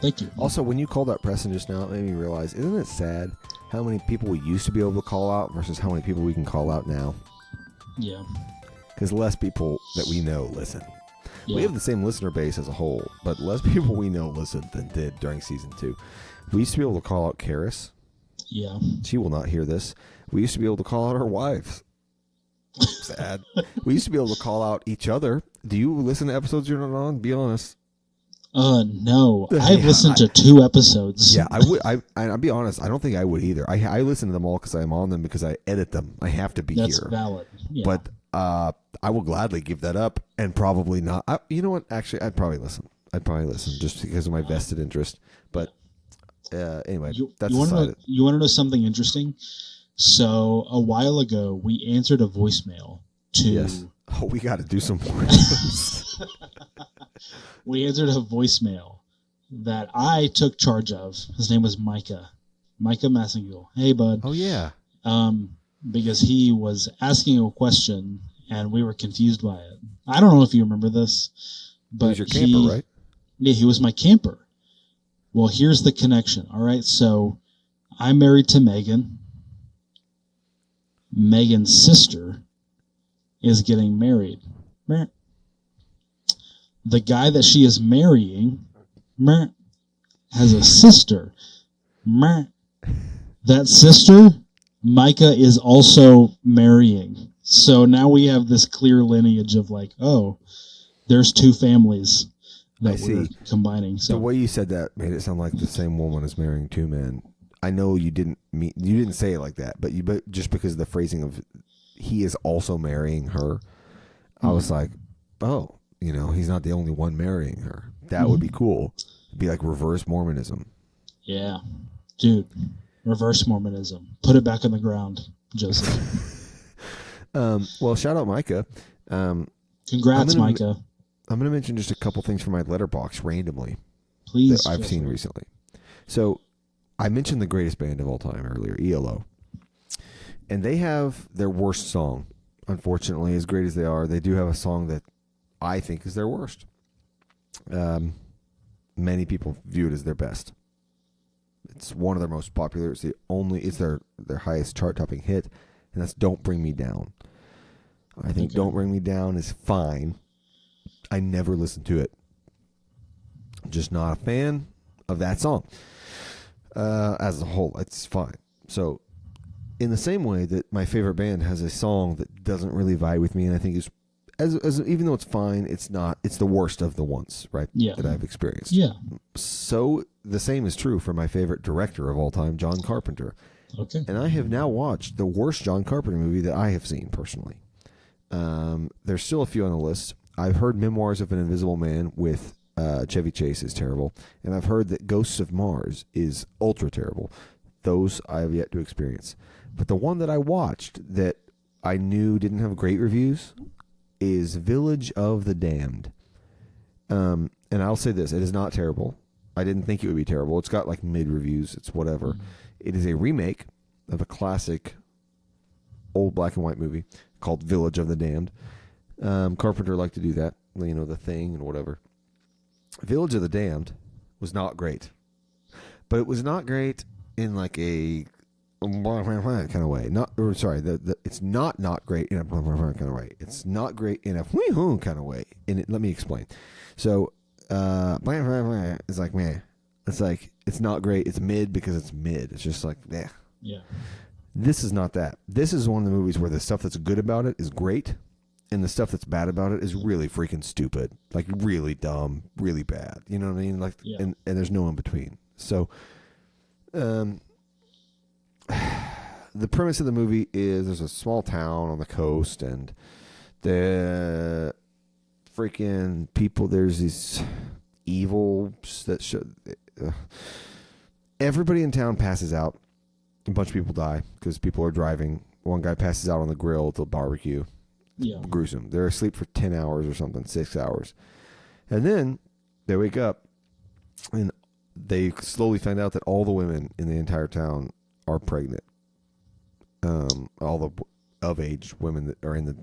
Thank you. Also, when you called out Preston just now, it made me realize, isn't it sad how many people we used to be able to call out versus how many people we can call out now? Yeah. Because less people that we know listen. Yeah. We have the same listener base as a whole, but less people we know listened than did during season 2. We used to be able to call out Karis. Yeah. She will not hear this. We used to be able to call out our wives. Sad. We used to be able to call out each other. Do you listen to episodes you're not on? Be honest. No. I've listened to 2 episodes. Yeah, I would. I'll be honest. I don't think I would either. I listen to them all because I'm on them because I edit them. I have to be That's here. valid. Yeah. But I will gladly give that up and probably not. You know what? Actually, I'd probably listen. Just because of my vested interest. But anyway, that's decided. You want to know something interesting? So a while ago, we answered a voicemail to. Yes. Oh, we got to do some more. We answered a voicemail that I took charge of. His name was Micah Massengill. Hey, bud. Oh yeah. Because he was asking a question and we were confused by it. I don't know if you remember this, but he was your camper, right? Yeah, he was my camper. Well, here's the connection. All right, so I'm married to Megan. Megan's sister is getting married. The guy that she is marrying has a sister. That sister, Micah, is also marrying. So now we have this clear lineage of like, oh, there's 2 families that we're combining. So the way you said that made it sound like the same woman is marrying 2 men. I know you didn't say it like that, but just because of the phrasing of he is also marrying her, I was like, oh, he's not the only one marrying her. That would be cool. It'd be like reverse Mormonism. Yeah, dude, reverse Mormonism. Put it back on the ground, Joseph. Well, shout out Micah. Congrats, Micah. I'm going to mention just a couple things from my letterbox randomly. Please. That I've seen recently. So I mentioned the greatest band of all time earlier, ELO. And they have their worst song. Unfortunately, as great as they are, they do have a song that I think is their worst. Many people view it as their best. It's one of their most popular. It's their highest chart-topping hit, and that's "Don't Bring Me Down." I think "Don't Bring Me Down" is fine. I never listened to it. Just not a fan of that song. As a whole, it's fine. So, in the same way that my favorite band has a song that doesn't really vibe with me, and I think is, as even though it's fine, it's the worst of the ones, right? Yeah. That I've experienced. Yeah. So the same is true for my favorite director of all time, John Carpenter. Okay. And I have now watched the worst John Carpenter movie that I have seen personally. There's still a few on the list. I've heard Memoirs of an Invisible Man with Chevy Chase is terrible, and I've heard that Ghosts of Mars is ultra terrible. Those I have yet to experience. But the one that I watched that I knew didn't have great reviews is Village of the Damned. And I'll say this, it is not terrible. I didn't think it would be terrible. It's got like mid reviews. It's whatever. Mm-hmm. It is a remake of a classic old black and white movie called Village of the Damned. Carpenter liked to do that, The Thing and whatever. Village of the Damned was not great. But it was not great in like a kind of way. It's not great in a kind of way. It's not great in a kind of way. Let me explain. So, it's like, man. It's like, it's not great. It's mid because it's mid. It's just like, yeah. Yeah. This is not that. This is one of the movies where the stuff that's good about it is great, and the stuff that's bad about it is really freaking stupid. Like, really dumb, really bad. You know what I mean? Like, yeah. And there's no in between. So, the premise of the movie is there's a small town on the coast, and the freaking people, there's these evils that should. Everybody in town passes out. A bunch of people die because people are driving. One guy passes out on the grill at the barbecue. Yeah. Gruesome. They're asleep for 10 hours or something, 6 hours. And then they wake up and they slowly find out that all the women in the entire town are pregnant. All the of-age women that are in the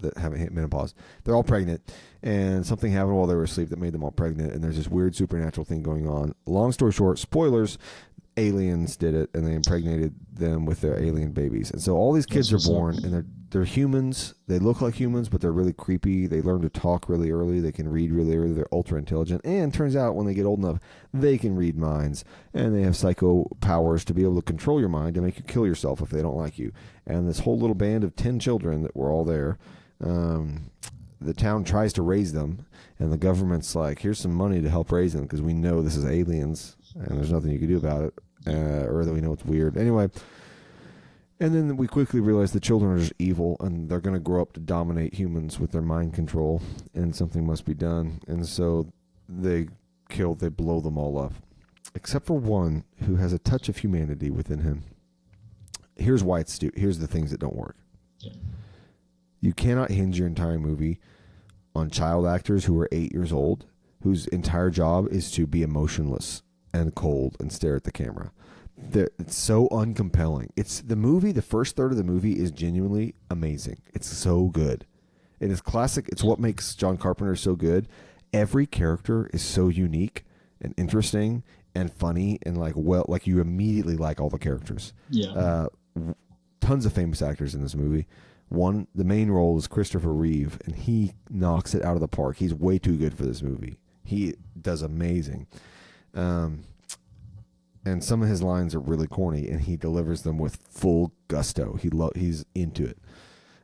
that haven't hit menopause. They're all pregnant, and something happened while they were asleep that made them all pregnant, and there's this weird supernatural thing going on. Long story short, spoilers, aliens did it, and they impregnated them with their alien babies. And so all these kids are born, and they're humans. They look like humans, but they're really creepy. They learn to talk really early. They can read really early. They're ultra intelligent. And turns out when they get old enough, they can read minds. And they have psycho powers to be able to control your mind and make you kill yourself if they don't like you. And this whole little band of 10 children that were all there, the town tries to raise them. And the government's like, here's some money to help raise them because we know this is aliens. And there's nothing you can do about it. Or that we know it's weird. Anyway, and then we quickly realize the children are just evil, and they're going to grow up to dominate humans with their mind control, and something must be done. And so they blow them all up, except for one who has a touch of humanity within him. Here's why it's stupid. Here's the things that don't work. Yeah. You cannot hinge your entire movie on child actors who are 8 years old, whose entire job is to be emotionless and cold and stare at the camera. It's so uncompelling. It's the movie. The first third of the movie is genuinely amazing. It's so good. It is classic. It's what makes John Carpenter so good. Every character is so unique and interesting and funny and like you immediately like all the characters. Yeah. Tons of famous actors in this movie. The main role is Christopher Reeve, and he knocks it out of the park. He's way too good for this movie. He does amazing. And some of his lines are really corny, and he delivers them with full gusto. He's into it.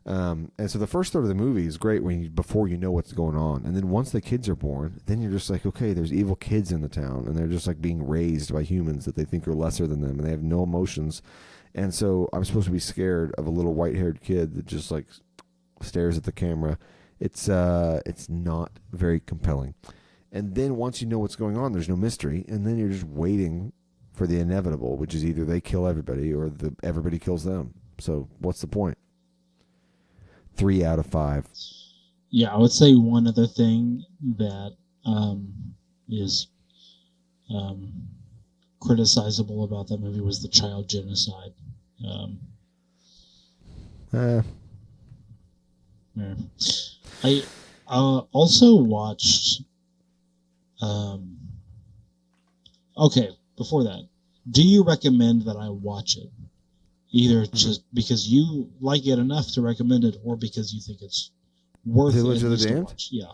And so the first third of the movie is great before you know what's going on. And then once the kids are born, then you're just like, okay, there's evil kids in the town, and they're just like being raised by humans that they think are lesser than them, and they have no emotions. And so I'm supposed to be scared of a little white-haired kid that just like stares at the camera. It's not very compelling. And then once you know what's going on, there's no mystery, and then you're just waiting for the inevitable, which is either they kill everybody or everybody kills them. So what's the point? 3 out of 5. Yeah, I would say one other thing that is criticizable about that movie was the child genocide. Yeah. I also watched... okay, before that, do you recommend that I watch it? Either just because you like it enough to recommend it, or because you think it's worth Village it of the Damned? to watch? Yeah.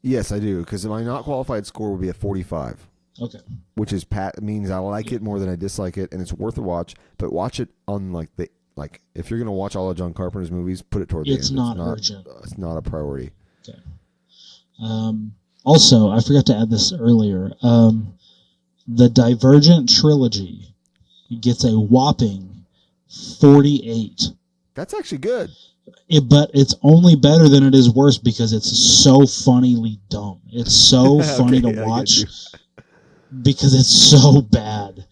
Yes, I do, because my not qualified score would be a 45. Okay. Which means I like it more than I dislike it, and it's worth a watch. But watch it on if you're gonna watch all of John Carpenter's movies, put it toward the end. It's not urgent. It's not a priority. Okay. Also, I forgot to add this earlier. The Divergent trilogy gets a whopping 48. That's actually good. But it's only better than it is worse because it's so funnily dumb. It's so funny to watch because it's so bad.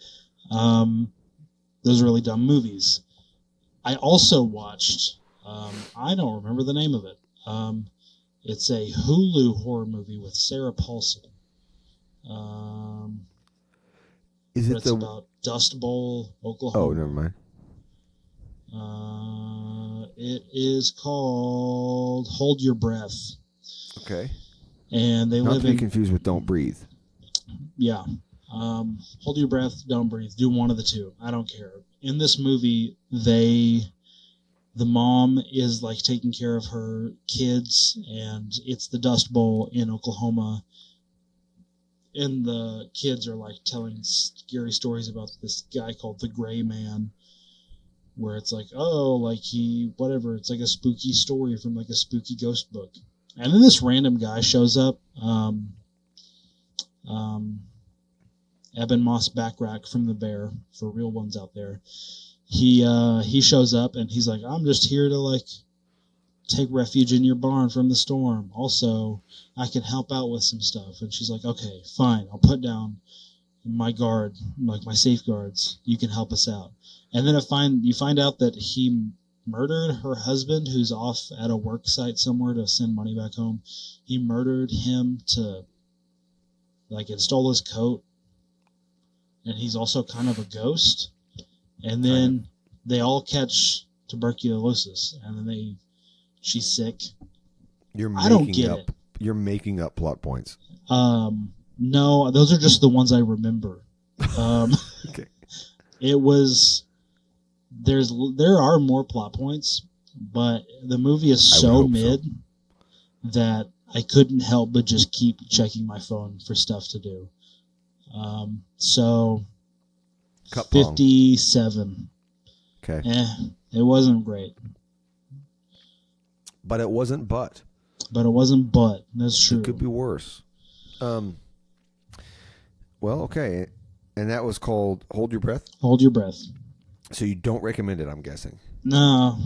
Those really dumb movies. I also watched, I don't remember the name of it. It's a Hulu horror movie with Sarah Paulson. It's about Dust Bowl, Oklahoma. Oh, never mind. It is called Hold Your Breath. Okay. And they Not live to be confused with Don't Breathe. Yeah. Hold Your Breath, Don't Breathe. Do one of the two. I don't care. In this movie, the mom is like taking care of her kids, and it's the Dust Bowl in Oklahoma. And the kids are like telling scary stories about this guy called the Gray Man, where it's like, oh, like it's like a spooky story from like a spooky ghost book. And then this random guy shows up, Eben Moss Backrack from The Bear, for real ones out there. He shows up and he's like, I'm just here to like take refuge in your barn from the storm. Also, I can help out with some stuff. And she's like, okay, fine. I'll put down my guard, like my safeguards. You can help us out. And then you find out that he murdered her husband, who's off at a work site somewhere to send money back home. He murdered him to, like, it stole his coat. And he's also kind of a ghost. And then they all catch tuberculosis. And then she's sick. You're I don't making get up. it. You're making up plot points. No, those are just the ones I remember. Okay. It was there are more plot points, but the movie is I would so hope so. mid that I couldn't help but just keep checking my phone for stuff to do. So Cup pong. 57. Okay. It wasn't great, But it wasn't but. but it wasn't. But that's true. It could be worse. Well, okay. And that was called Hold Your Breath? Hold your breath. So you don't recommend it, I'm guessing. No.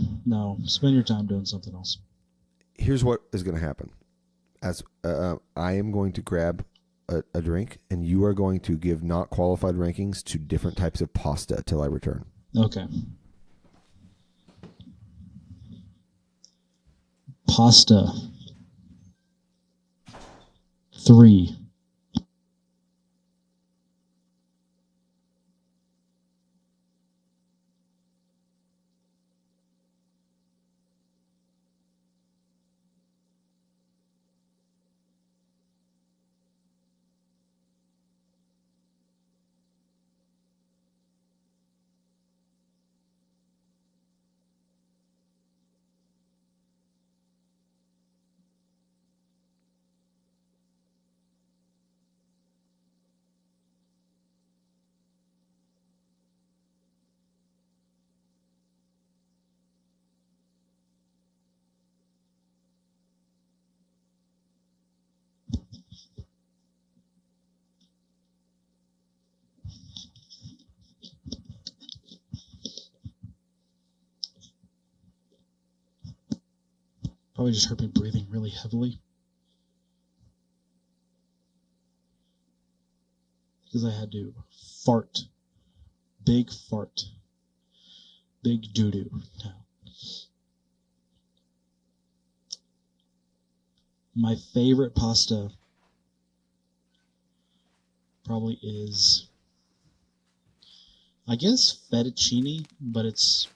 Spend your time doing something else. Here's what is going to happen. As I am going to grab a drink, and you are going to give not qualified rankings to different types of pasta till I return. Okay. Pasta. 3. Probably just heard me breathing really heavily. Because I had to fart. Big fart. Big doo-doo. No. My favorite pasta probably is, I guess, fettuccine, but it's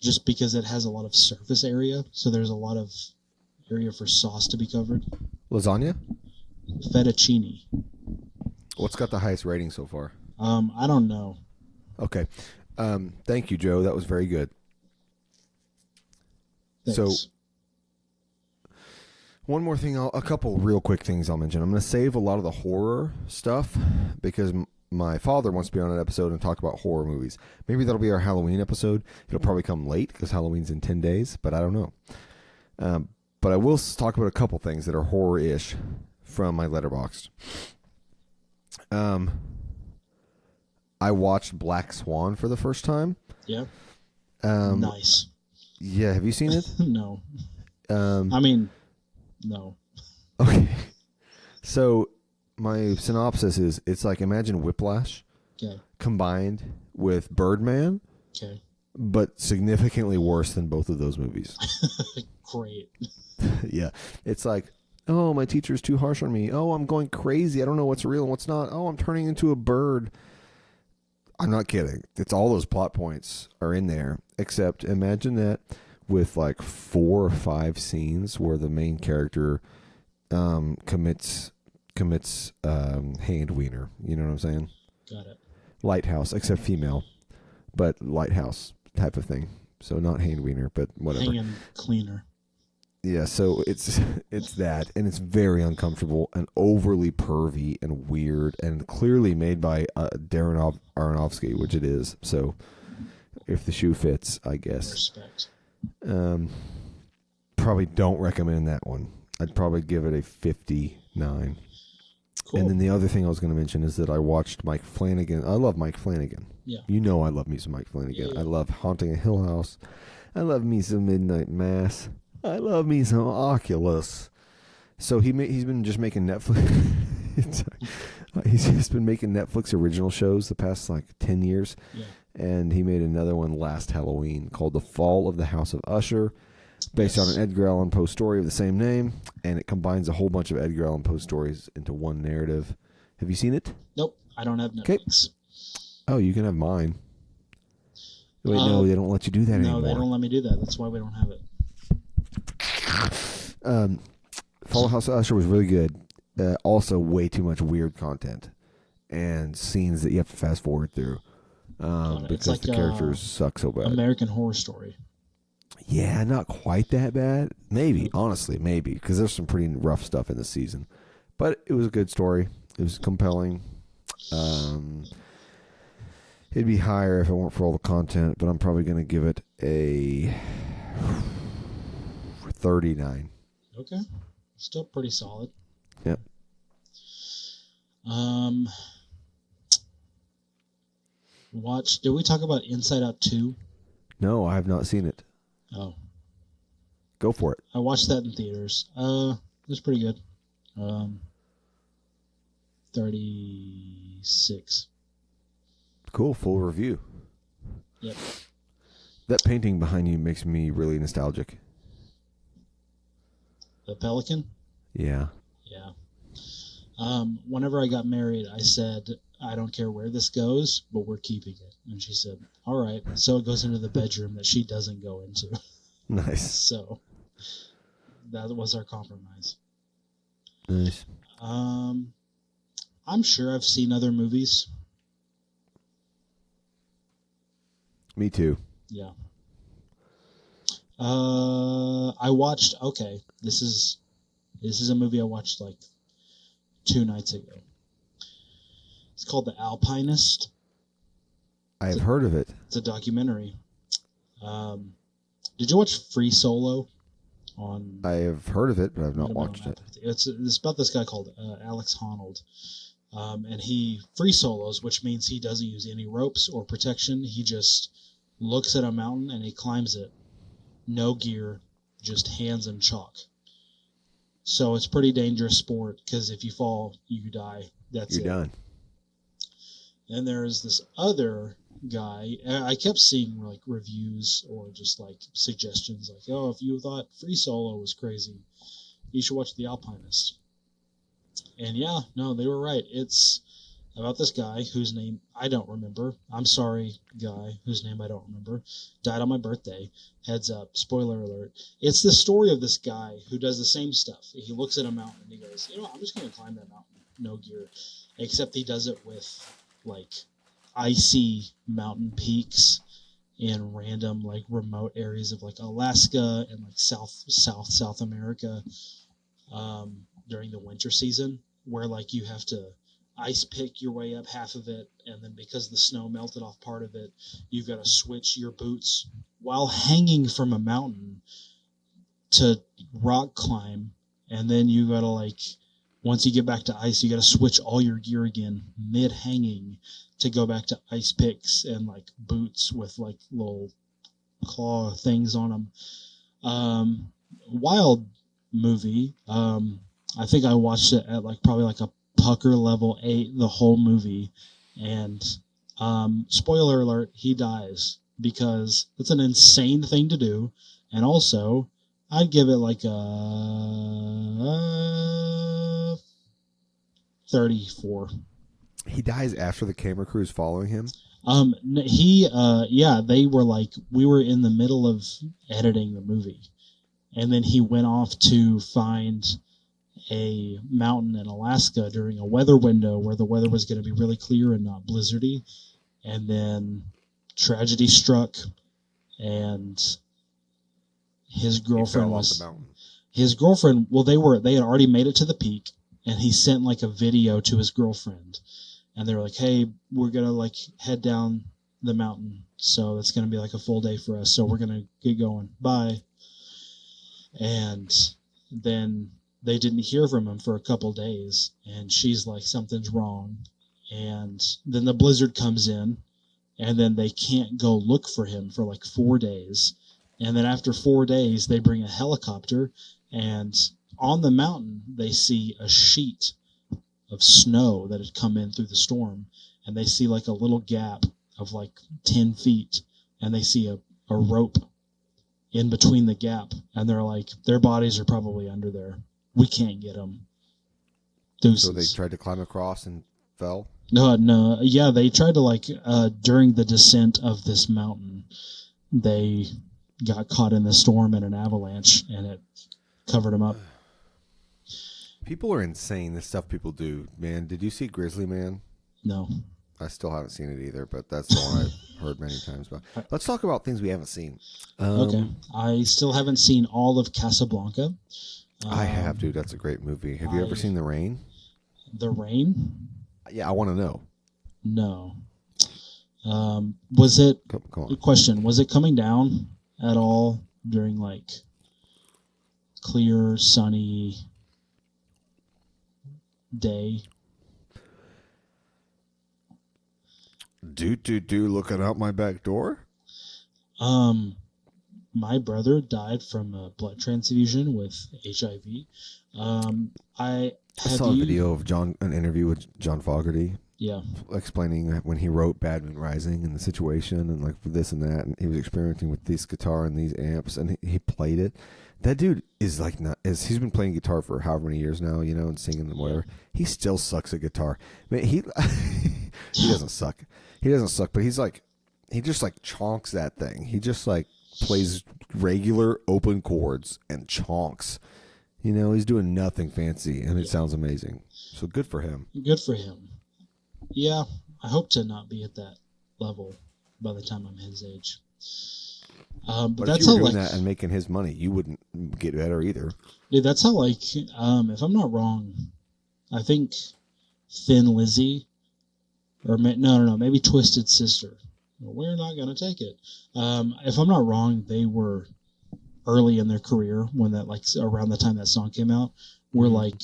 just because it has a lot of surface area, so there's a lot of area for sauce to be covered. Lasagna? Fettuccine. What's got the highest rating so far? I don't know. Okay. Thank you, Joe. That was very good. Thanks. So, one more thing, a couple real quick things I'll mention. I'm going to save a lot of the horror stuff because my father wants to be on an episode and talk about horror movies. Maybe that'll be our Halloween episode. It'll probably come late because Halloween's in 10 days, but I don't know. But I will talk about a couple things that are horror-ish from my Letterboxd. I watched Black Swan for the first time. Yeah. Nice. Yeah, have you seen it? No. No. Okay. So my synopsis is it's like imagine Whiplash combined with Birdman, but significantly worse than both of those movies. Great. Yeah. It's like, oh, my teacher's too harsh on me. Oh, I'm going crazy. I don't know what's real and what's not. Oh, I'm turning into a bird. I'm not kidding. It's all those plot points are in there, except imagine that with like 4 or 5 scenes where the main character commits hand wiener. You know what I'm saying? Got it. Lighthouse, except female, but lighthouse type of thing. So not hand wiener, but whatever. Hanging cleaner. Yeah, so it's that, and it's very uncomfortable and overly pervy and weird, and clearly made by Darren Aronofsky, which it is. So, if the shoe fits, I guess. Respect. Probably don't recommend that one. I'd probably give it a 59. Cool. And then the other thing I was going to mention is that I watched Mike Flanagan. I love Mike Flanagan. Yeah. You know I love me some Mike Flanagan. Yeah. I love Haunting a Hill House. I love me some Midnight Mass. I love me some Oculus. So he's been just making Netflix. He's just been making Netflix original shows the past like 10 years. Yeah. And he made another one last Halloween called The Fall of the House of Usher, based on an Edgar Allan Poe story of the same name. And it combines a whole bunch of Edgar Allan Poe stories into one narrative. Have you seen it? Nope. I don't have Netflix. Oh, you can have mine. Wait, no, they don't let you do that anymore. No, they don't let me do that. That's why we don't have it. Follow House of Usher was really good. Also, way too much weird content and scenes that you have to fast forward through because like, the characters suck so bad. American Horror Story. Yeah, not quite that bad. Maybe, honestly, maybe, because there's some pretty rough stuff in the season. But it was a good story. It was compelling. It'd be higher if it weren't for all the content, but I'm probably going to give it a 39. Okay. Still pretty solid. Yep. Did we talk about Inside Out 2? No, I have not seen it. Oh. Go for it. I watched that in theaters. It was pretty good. 36. Cool, full review. Yep. That painting behind you makes me really nostalgic. The Pelican? Yeah. Yeah. Whenever I got married, I said, I don't care where this goes, but we're keeping it. And she said, all right. So it goes into the bedroom that she doesn't go into. Nice. So that was our compromise. Nice. I'm sure I've seen other movies. Me too. Yeah. I watched. Okay, this is a movie I watched like 2 nights ago. It's called The Alpinist. I have heard of it. It's a documentary. Did you watch Free Solo? I have heard of it, but I've not watched it. It's about this guy called Alex Honnold. And he free solos, which means he doesn't use any ropes or protection. He just looks at a mountain and he climbs it. No gear, just hands and chalk. So it's pretty dangerous sport because if you fall, you die. You're done. And there's this other guy. I kept seeing like reviews or just like suggestions like, oh, if you thought Free Solo was crazy, you should watch The Alpinist. And yeah, no, they were right. It's about this guy whose name I don't remember. I'm sorry, guy whose name I don't remember. Died on my birthday. Heads up. Spoiler alert. It's the story of this guy who does the same stuff. He looks at a mountain and he goes, you know what, I'm just going to climb that mountain. No gear. Except he does it with, like, icy mountain peaks in random, like, remote areas of, like, Alaska and, like, South America during the winter season, where, like, you have to ice pick your way up half of it, and then because the snow melted off part of it, you've got to switch your boots while hanging from a mountain to rock climb, and then you got to, like, once you get back to ice, you got to switch all your gear again mid-hanging to go back to ice picks and, like, boots with, like, little claw things on them. Wild movie. I think I watched it at, like, probably, like, a pucker level 8 the whole movie, and spoiler alert, he dies because it's an insane thing to do, and also I'd give it like a 34. He dies after the camera crew is following him? They were like, we were in the middle of editing the movie, and then he went off to find a mountain in Alaska during a weather window where the weather was going to be really clear and not blizzardy, and then tragedy struck, and his girlfriend they had already made it to the peak, and he sent like a video to his girlfriend, and they were like, hey, we're gonna like head down the mountain, so it's gonna be like a full day for us, so we're gonna get going, bye. And then they didn't hear from him for a couple days, and she's like, something's wrong. And then the blizzard comes in, and then they can't go look for him for like 4 days. And then after 4 days, they bring a helicopter, and on the mountain, they see a sheet of snow that had come in through the storm, and they see like a little gap of like 10 feet, and they see a rope in between the gap, and they're like, their bodies are probably under there. We can't get them. Deuces. So they tried to climb across and fell? No. Yeah, they tried to, like, during the descent of this mountain, they got caught in the storm and an avalanche, and it covered him up. People are insane. The stuff people do, man. Did you see Grizzly Man? No. I still haven't seen it either, but that's the one I've heard many times about. Let's talk about things we haven't seen. Okay. I still haven't seen all of Casablanca. I have, dude. That's a great movie. Have you ever seen The Rain? The Rain? Yeah, I want to know. No. Was it? Go on. Question: was it coming down at all during like clear, sunny day? Do looking out my back door? My brother died from a blood transfusion with HIV. I saw a video of an interview with John Fogerty. Yeah. Explaining when he wrote Bad Moon Rising and the situation and like this and that, and he was experimenting with this guitar and these amps, and he played it. That dude is like he's been playing guitar for however many years now, you know, and singing and whatever. He still sucks at guitar. Man, he doesn't suck. He doesn't suck, but he just like chonks that thing. He just like plays regular open chords and chonks. You know, he's doing nothing fancy, and it sounds amazing. So good for him. Good for him. Yeah, I hope to not be at that level by the time I'm his age. But if that's you were how doing that and making his money, you wouldn't get better either. Dude, that's how if I'm not wrong, I think Thin Lizzy, or no, maybe Twisted Sister. We're not gonna take it. If I'm not wrong, they were early in their career when that around the time that song came out, were like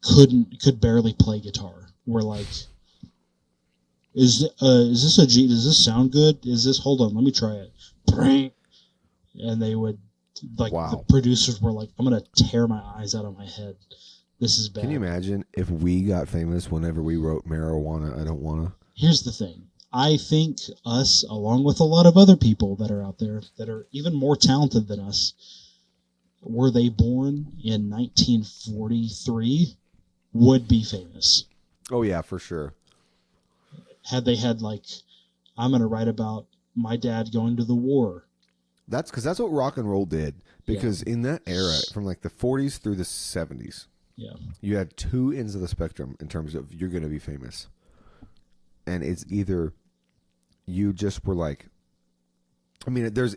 could barely play guitar. We're like, is this a G? Does this sound good? Hold on, let me try it. And they would the producers were like, I'm gonna tear my eyes out of my head. This is bad. Can you imagine if we got famous whenever we wrote Marijuana, I Don't Wanna? Here's the thing. I think us, along with a lot of other people that are out there that are even more talented than us, were they born in 1943, would be famous. Oh, yeah, for sure. Had they had, I'm going to write about my dad going to the war. That's because that's what rock and roll did. Because in that era, from the 40s through the 70s, you had two ends of the spectrum in terms of you're going to be famous. And it's either you just were it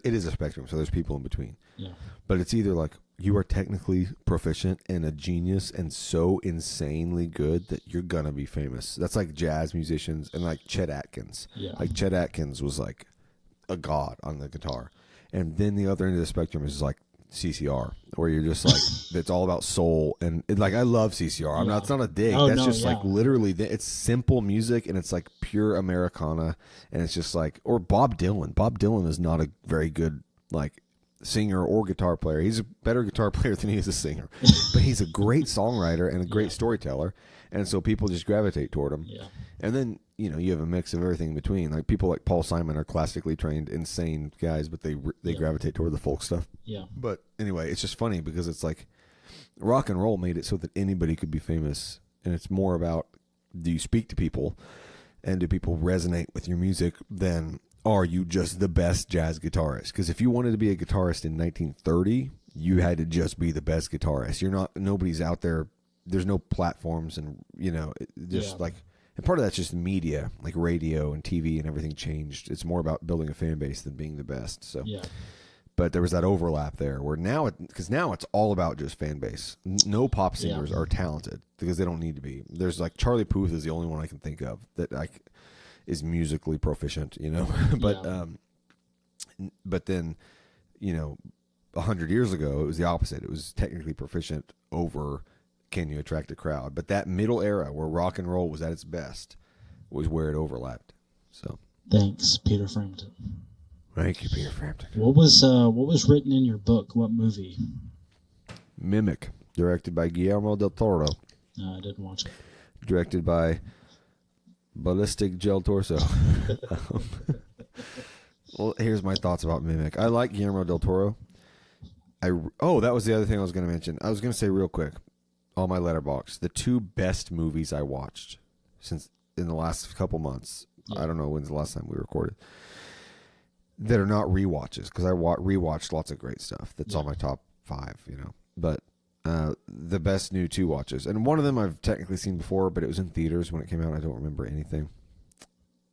is a spectrum, so there's people in between. Yeah. But it's either you are technically proficient and a genius and so insanely good that you're going to be famous. That's like jazz musicians and Chet Atkins. Yeah. Chet Atkins was a god on the guitar. And then the other end of the spectrum is CCR, where you're just it's all about soul. And I love CCR. It's not a dig. Oh, That's just literally, it's simple music and it's pure Americana. And it's just or Bob Dylan. Bob Dylan is not a very good singer or guitar player. He's a better guitar player than he is a singer. But he's a great songwriter and a great storyteller. And so people just gravitate toward him. Yeah. And then, you have a mix of everything in between. People like Paul Simon are classically trained, insane guys, but they gravitate toward the folk stuff. Yeah. But anyway, it's just funny because it's rock and roll made it so that anybody could be famous. And it's more about, do you speak to people and do people resonate with your music than are you just the best jazz guitarist? Because if you wanted to be a guitarist in 1930, you had to just be the best guitarist. Nobody's out there. There's no platforms and, and part of that's just media, radio and TV and everything changed. It's more about building a fan base than being the best. So, but there was that overlap there where now it's all about just fan base. No pop singers are talented because they don't need to be. There's Charlie Puth is the only one I can think of that is musically proficient, but then, 100 years ago, it was the opposite. It was technically proficient over can you attract a crowd. But that middle era where rock and roll was at its best was where it overlapped. So thanks, Peter Frampton. Thank you, Peter Frampton. What was written in your book? What movie? Mimic, directed by Guillermo del Toro. No, I didn't watch it. Directed by Ballistic Gel Torso. Well, here's my thoughts about Mimic. I like Guillermo del Toro. That was the other thing I was going to mention. I was going to say real quick, on my letterbox, the two best movies I watched since in the last couple months. I don't know when's the last time we recorded. That are not rewatches, because I rewatched lots of great stuff that's on my top 5, but the best new 2 watches, and one of them I've technically seen before, but it was in theaters when it came out. I don't remember anything.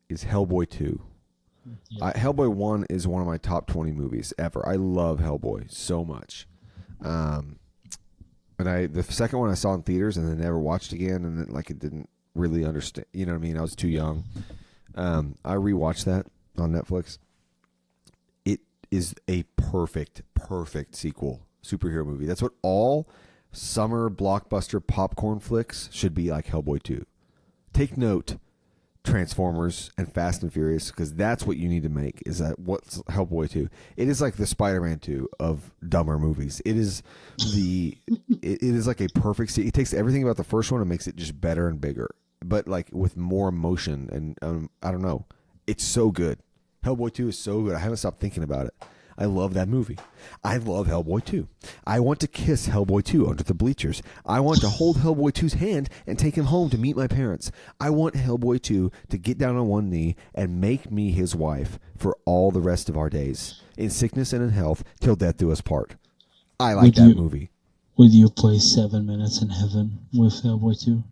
Is Hellboy 2. Yeah. Hellboy 1 is one of my top 20 movies ever. I love Hellboy so much. And the second one I saw in theaters and then never watched again, and then like it didn't really understand. You know what I mean? I was too young. I rewatched that on Netflix. It is a perfect sequel superhero movie. That's what all summer blockbuster popcorn flicks should be like. Hellboy 2. Take note, Transformers and Fast and Furious, because that's what you need to make. Is that what's Hellboy 2? It is like the Spider-Man 2 of dumber movies. It is it is like a perfect. It takes everything about the first one and makes it just better and bigger, but like with more emotion and I don't know. It's so good. Hellboy 2 is so good. I haven't stopped thinking about it. I love that movie. I love Hellboy 2. I want to kiss Hellboy 2 under the bleachers. I want to hold Hellboy 2's hand and take him home to meet my parents. I want Hellboy 2 to get down on one knee and make me his wife for all the rest of our days, in sickness and in health, till death do us part. I like that movie. Would you play 7 Minutes in Heaven with Hellboy 2?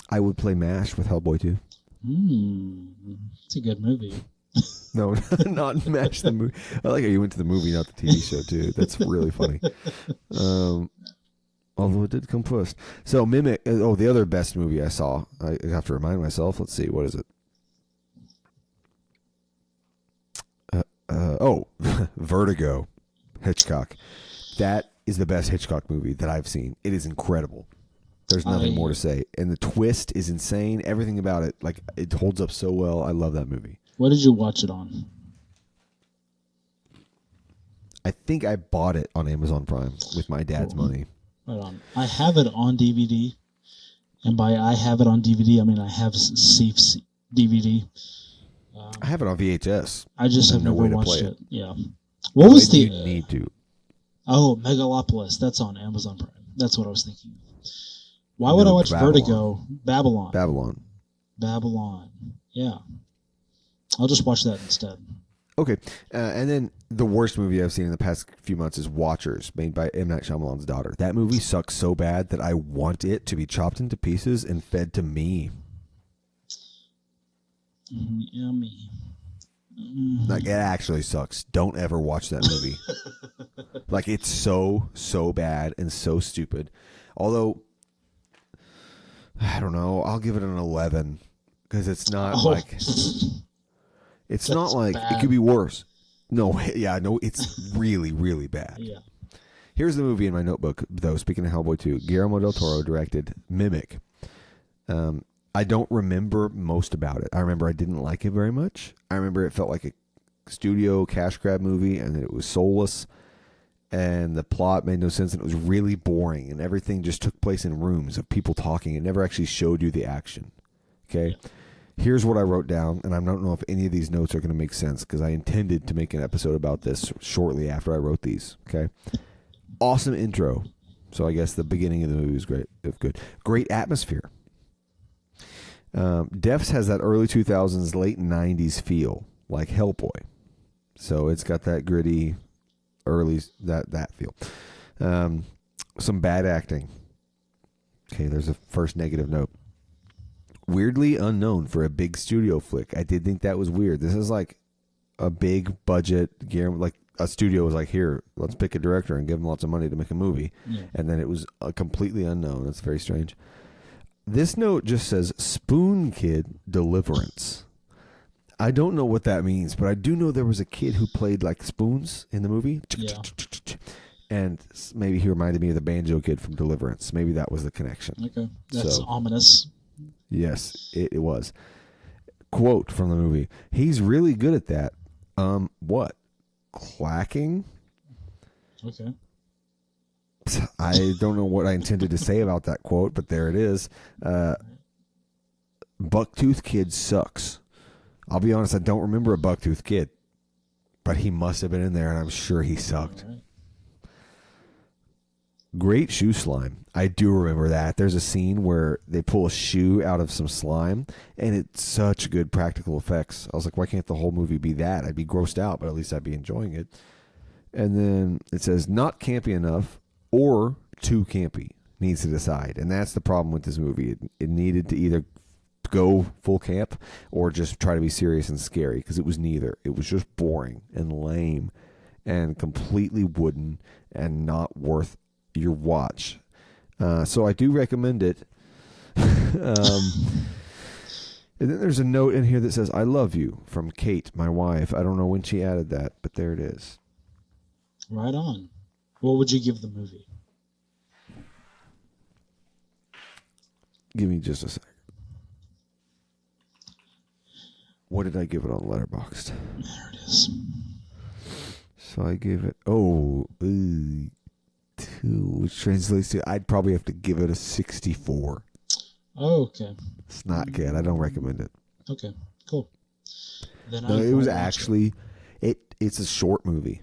I would play MASH with Hellboy 2. It's a good movie. No, not MASH the movie. I like how you went to the movie, not the TV show, too. That's really funny. Although it did come first. So, Mimic. The other best movie I saw. I have to remind myself. Let's see. What is it? Vertigo. Hitchcock. That is the best Hitchcock movie that I've seen. It is incredible. There's nothing more to say. And the twist is insane. Everything about it, like, it holds up so well. I love that movie. What did you watch it on? I think I bought it on Amazon Prime with my dad's money. Right on. I have it on DVD. And by I have it on DVD, I mean I have Seif's DVD. I have it on VHS. I just have no never way to watched play it. Yeah. What was the... You need to. Oh, Megalopolis. That's on Amazon Prime. That's what I was thinking. Why would I watch Vertigo? Babylon. Yeah. I'll just watch that instead. Okay. And then the worst movie I've seen in the past few months is Watchers, made by M. Night Shyamalan's daughter. That movie sucks so bad that I want it to be chopped into pieces and fed to me. Yummy. Like, it actually sucks. Don't ever watch that movie. Like, it's so bad and so stupid. Although, I don't know. I'll give it an 11 because it's not like... It's not like bad. It could be worse. No, it's really, really bad. Yeah. Here's the movie in my notebook, though. Speaking of Hellboy 2, Guillermo del Toro directed Mimic. I don't remember most about it. I remember I didn't like it very much. I remember it felt like a studio cash grab movie, and it was soulless, and the plot made no sense, and it was really boring, and everything just took place in rooms of people talking. It never actually showed you the action. Okay? Yeah. Here's what I wrote down, and I don't know if any of these notes are going to make sense because I intended to make an episode about this shortly after I wrote these. Okay, awesome intro. So I guess the beginning of the movie was great. Good, great atmosphere. Defs has that early 2000s, late 90s feel like Hellboy. So it's got that gritty, early that feel. Some bad acting. Okay, there's a first negative note. Weirdly unknown for a big studio flick. I did think that was weird. This is like a big budget, like a studio was like, here, let's pick a director and give them lots of money to make a movie. Yeah. And then it was completely unknown. That's very strange. This note just says Spoon Kid Deliverance. I don't know what that means, but I do know there was a kid who played like spoons in the movie. Yeah. And maybe he reminded me of the Banjo Kid from Deliverance. Maybe that was the connection. Okay. That's ominous. Yes, it was. Quote from the movie. He's really good at that. What? Clacking? Okay. I don't know what I intended to say about that quote, but there it is. Bucktooth Kid sucks. I'll be honest, I don't remember a Bucktooth Kid, but he must have been in there, and I'm sure he sucked. Right. Great shoe slime. I do remember that. There's a scene where they pull a shoe out of some slime, and it's such good practical effects. I was like, why can't the whole movie be that? I'd be grossed out, but at least I'd be enjoying it. And then it says, not campy enough or too campy. Needs to decide. And that's the problem with this movie. It needed to either go full camp or just try to be serious and scary, because it was neither. It was just boring and lame and completely wooden and not worth your watch. So I do recommend it. And then there's a note in here that says, "I love you," from Kate, my wife. I don't know when she added that, but there it is. Right on. What would you give the movie? Give me just a sec. What did I give it on Letterboxd? There it is. So I gave it 2, which translates to, I'd probably have to give it a 64. Oh, okay. It's not good. I don't recommend it. Okay, cool. Then No, it was actually it's a short movie,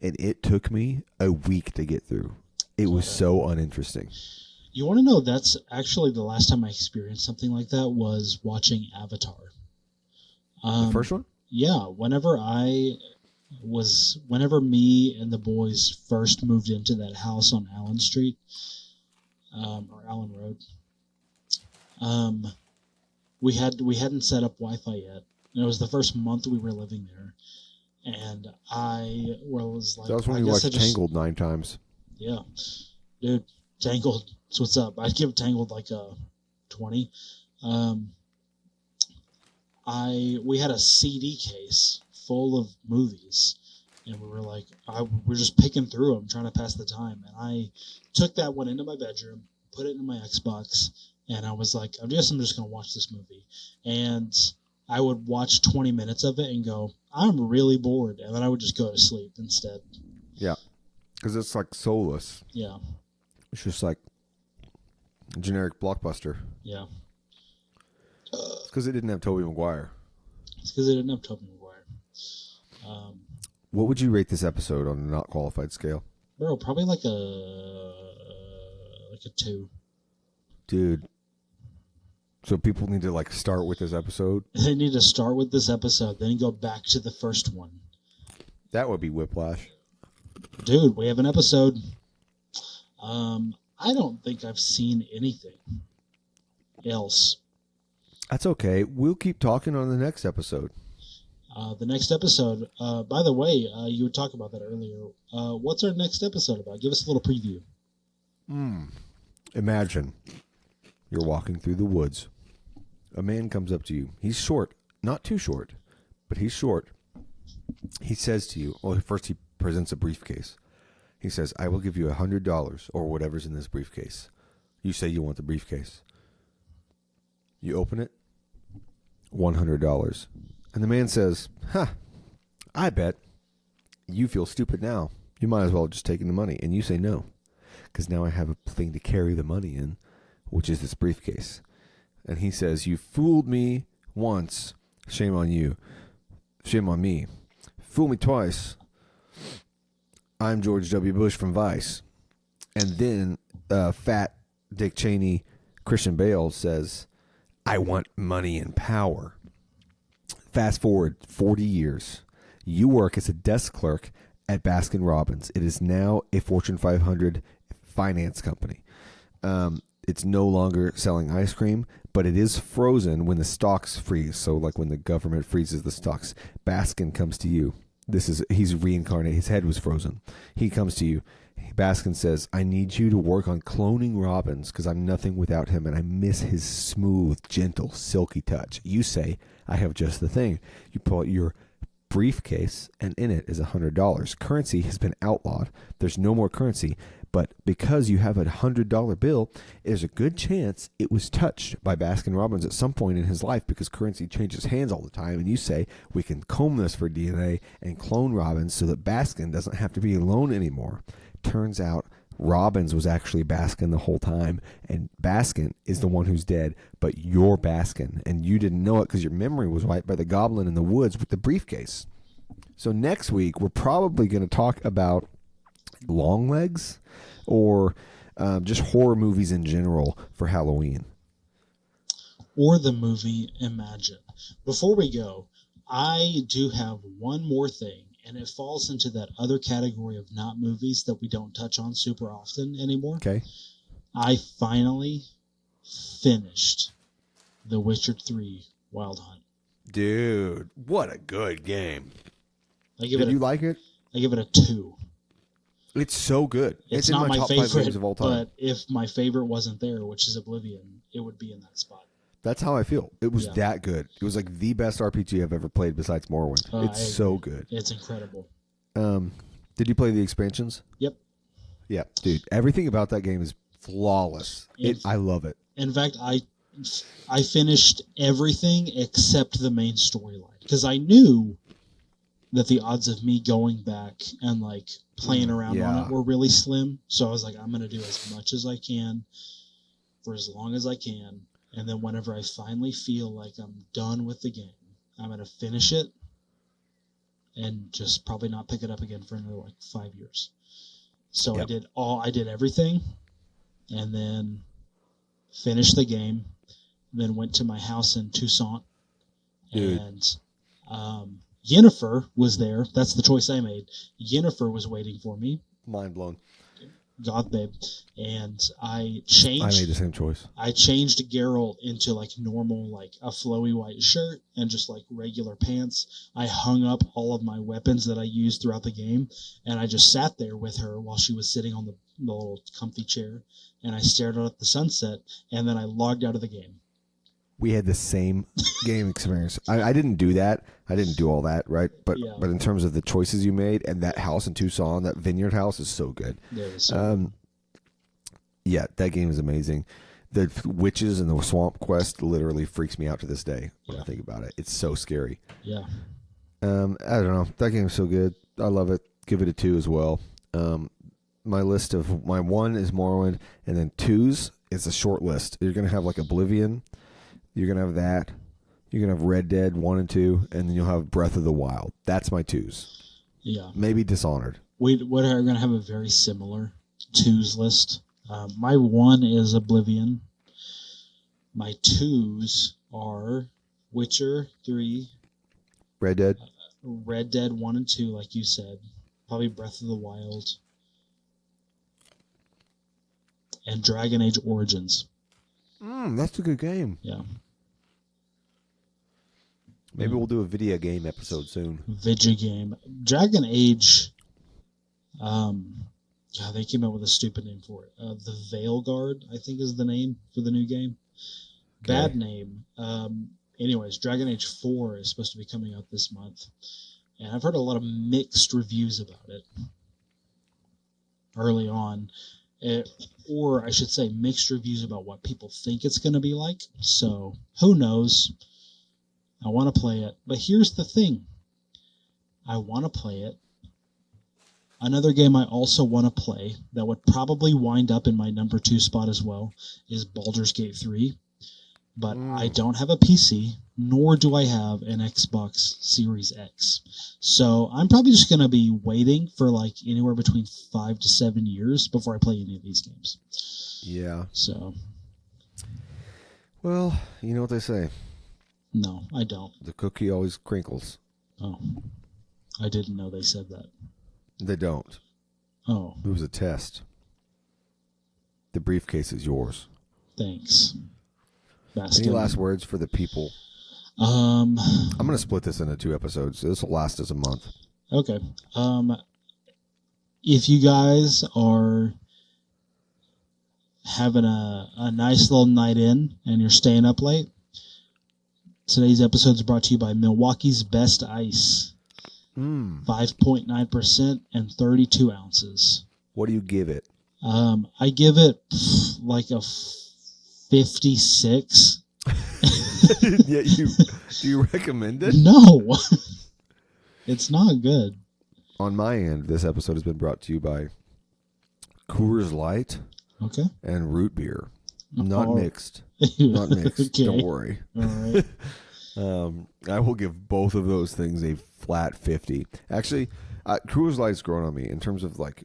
and it took me a week to get through. It was so uninteresting. You want to know, that's actually the last time I experienced something like that was watching Avatar. The first one? Yeah, whenever me and the boys first moved into that house on Allen Street, or Allen Road, we hadn't set up Wi-Fi yet, and it was the first month we were living there, and I was like, That was when you watched Tangled 9 times. Yeah, dude, Tangled. So what's up? I'd give Tangled like a 20. We had a CD case full of movies, and we were like, we're just picking through them, trying to pass the time. And I took that one into my bedroom, put it in my Xbox, and I was like, I guess I'm just going to watch this movie. And I would watch 20 minutes of it and go, I'm really bored. And then I would just go to sleep instead. Yeah, because it's like soulless. Yeah. It's just like a generic blockbuster. Yeah. It's because it didn't have Tobey Maguire. It's because it didn't have Tobey Maguire. What would you rate this episode on a not qualified scale? Bro, probably like a 2. Dude. So people need to like start with this episode? They need to start with this episode, then go back to the first one. That would be Whiplash. Dude, we have an episode. I don't think I've seen anything else. That's okay. We'll keep talking on the next episode. The next episode, by the way, you were talking about that earlier. What's our next episode about? Give us a little preview. Imagine you're walking through the woods. A man comes up to you. He's short. Not too short, but he's short. He says to you, well, first he presents a briefcase. He says, I will give you $100 or whatever's in this briefcase. You say you want the briefcase. You open it, $100. And the man says, I bet you feel stupid now. You might as well have just taken the money. And you say no, because now I have a thing to carry the money in, which is this briefcase. And he says, you fooled me once. Shame on you. Shame on me. Fool me twice. I'm George W. Bush from Vice. And then fat Dick Cheney, Christian Bale says, I want money and power. Fast forward 40 years. You work as a desk clerk at Baskin Robbins. It is now a Fortune 500 finance company. It's no longer selling ice cream, but it is frozen when the stocks freeze. So like when the government freezes the stocks, Baskin comes to you. He's reincarnated. His head was frozen. He comes to you. Baskin says, I need you to work on cloning Robbins because I'm nothing without him and I miss his smooth, gentle, silky touch. You say, I have just the thing. You pull out your briefcase and in it is $100. Currency has been outlawed. There's no more currency. But because you have a $100 bill, there's a good chance it was touched by Baskin Robbins at some point in his life because currency changes hands all the time. And you say, we can comb this for DNA and clone Robbins so that Baskin doesn't have to be alone anymore. Turns out Robbins was actually Baskin the whole time, and Baskin is the one who's dead, but you're Baskin, and you didn't know it because your memory was wiped by the goblin in the woods with the briefcase. So next week, we're probably going to talk about Longlegs or just horror movies in general for Halloween. Or the movie Imagine. Before we go, I do have one more thing, and it falls into that other category of not movies that we don't touch on super often anymore. Okay. I finally finished The Witcher 3 Wild Hunt. Dude, what a good game. I give Did it you like it? I give it a 2. It's so good. It's in not my top 5 favorite, games of all time. but if my favorite wasn't there, which is Oblivion, it would be in that spot. That's how I feel. It was Yeah. that good. It was like the best RPG I've ever played besides Morrowind. I It's so good. It's incredible. Did you play the expansions? Yep. Yeah, dude. Everything about that game is flawless. I love it. In fact, I finished everything except the main storyline because I knew that the odds of me going back and like playing around on it were really slim. So I was like, I'm going to do as much as I can for as long as I can. And then whenever I finally feel like I'm done with the game, I'm going to finish it and just probably not pick it up again for another like 5 years. So Yep. I did everything and then finished the game, then went to my house in Tucson. Dude. And Yennefer was there. That's the choice I made. Yennefer was waiting for me. Mind blown. God, babe. And I I changed. made the same choice. I changed Geralt into like normal, like a flowy white shirt and just like regular pants. I hung up all of my weapons that I used throughout the game, and I just sat there with her while she was sitting on the little comfy chair, and I stared out at the sunset, and then I logged out of the game. We had the same game experience. I didn't do that. I didn't do all that, right? But Yeah. but in terms of the choices you made and that house in Tucson, that vineyard house is so good. There it is. Yeah, that game is amazing. The witches and the swamp quest literally freaks me out to this day when I think about it. It's so scary. Yeah. I don't know. That game is so good. I love it. Give it a 2 as well. My list of my 1 is Morrowind, and then 2's it's a short list. You're gonna have like Oblivion. You're gonna have that. You're gonna have Red Dead 1 and 2, and then you'll have Breath of the Wild. That's my 2's. Yeah. Maybe Dishonored. We are going to have a very similar 2's list. My 1 is Oblivion. My 2's are Witcher 3, Red Dead. Red Dead 1 and 2, like you said. Probably Breath of the Wild. And Dragon Age Origins. That's a good game. Yeah. Maybe we'll do a video game episode soon. Video game. Dragon Age. They came up with a stupid name for it. The Veilguard, I think, is the name for the new game. Okay. Bad name. Anyways, Dragon Age 4 is supposed to be coming out this month. And I've heard a lot of mixed reviews about it early on. Or I should say mixed reviews about what people think it's going to be like. So, who knows? I want to play it. But here's the thing. I want to play it. Another game I also want to play that would probably wind up in my number 2 spot as well is Baldur's Gate 3. But I don't have a PC, nor do I have an Xbox Series X. So I'm probably just going to be waiting for like anywhere between 5 to 7 years before I play any of these games. Yeah. So, Well, you know what they say. no, I don't. The cookie always crinkles. Oh, I didn't know they said that. They don't. Oh, It was a test. The briefcase is yours. thanks. Any Baskin. last words for the people? Um, I'm going to split this into 2 episodes. This will last us a month. okay. If you guys are having a nice little night in and you're staying up late, today's episode is brought to you by Milwaukee's Best Ice. 5.9% and 32 ounces. What do you give it? I give it like a 56. Yeah, do you recommend it? No, it's not good. On my end, this episode has been brought to you by Coors Light Okay. and root beer. Not Oh. mixed. Not mixed. Okay. Don't worry. All right. I will give both of those things a flat 50. Actually, Coors Light's grown on me in terms of like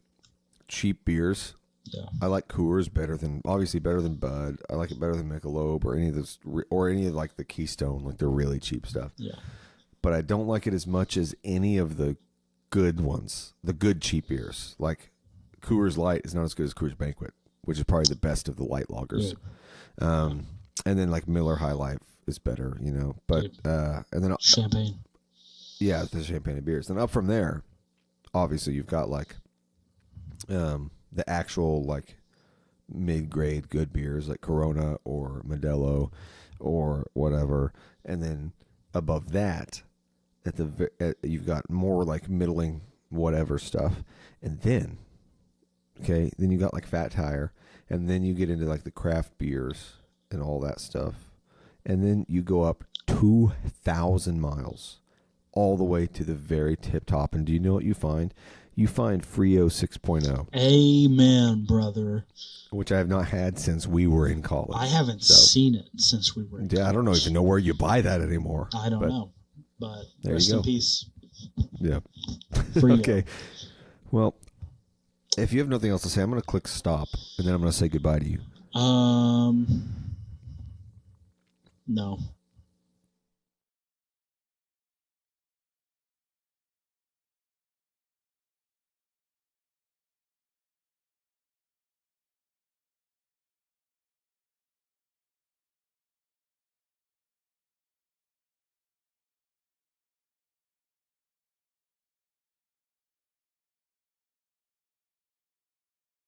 cheap beers. Yeah. I like Coors better than Bud. I like it better than Michelob or any of those, or any of like the Keystone, like the really cheap stuff. Yeah. But I don't like it as much as any of the good ones, the good cheap beers. Like Coors Light is not as good as Coors Banquet, which is probably the best of the light lagers. Yeah. And then like Miller High Life is better, you know. But and then Champagne. Yeah, the champagne and beers. Then up from there, obviously you've got like the actual like mid-grade good beers like Corona or Modelo or whatever, and then above that you've got more like middling whatever stuff, and then you got like Fat Tire, and then you get into like the craft beers and all that stuff, and then you go up 2,000 miles all the way to the very tip top, and do you know what you find? You find Frio 6.0. Amen, brother. Which I have not had since we were in college. I haven't seen it since we were in college. I don't even know where you buy that anymore. I don't know. But there rest you go. in peace. Yeah. Frio. Okay. Well, if you have nothing else to say, I'm going to click stop, and then I'm going to say goodbye to you. No.